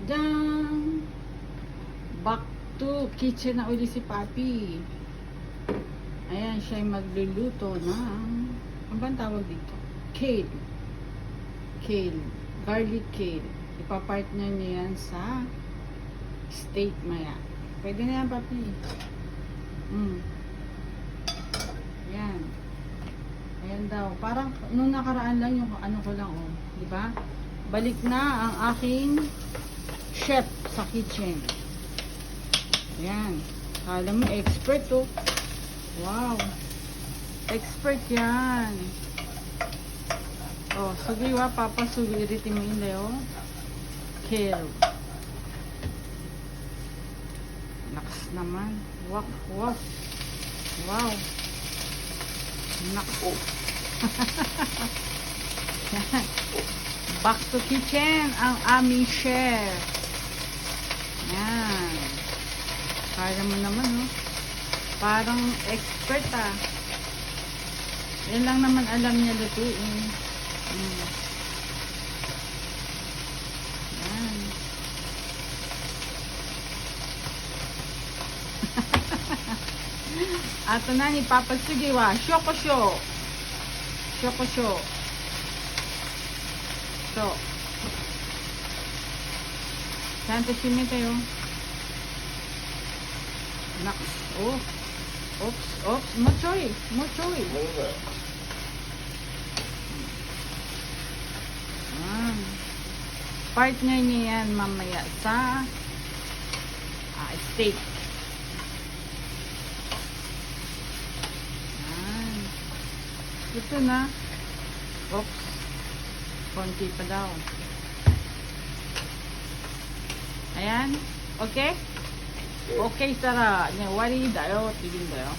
Tadam! Back to kitchen na uli si Papi. Ayan, siya ay magluluto ng, ano ba ang tawag dito? Kale. Kale. Garlic kale. Ipapartner niya yan sa steak maya. Pwede na yan, Papi. Ayan. Ayan daw. Parang nung nakaraan lang yung ano ko lang, oh. Diba? Balik na ang aking chef sa kitchen. Ayan. Kala mo expert, oh. Wow. Expert yan. Oh, sugiwa, papa, sugiriti mo yun, Leo. Kale. Naks naman. Wow, wow. Wow. Nako. Back to kitchen ang aming chef. Yan. Kaya mo naman, no? Parang expert, ah. Yan lang naman alam niya lutuin. Yan. Ato na ni Papa Sugiwa. Shoko-sho. Shoko-sho. So. Santa shime tayo. Naks. Oh. Oops. Oops. Mochoy. Mochoy. Partner niya yan mamaya sa steak. Ito na. Oops. Konti pa daw. Ayan. Okay? Okay, Sarah. Wari dayo. Tigil dayo.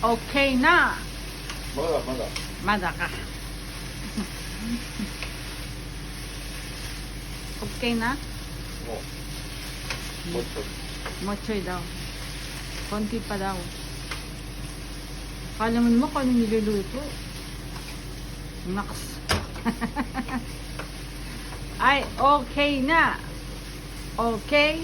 Okay na. Mada. Mada ka. Okay na? Mochoy daw. Konti pa daw. Kala mo naman kung anong niluluto. Naks. Ay, okay na. Okay.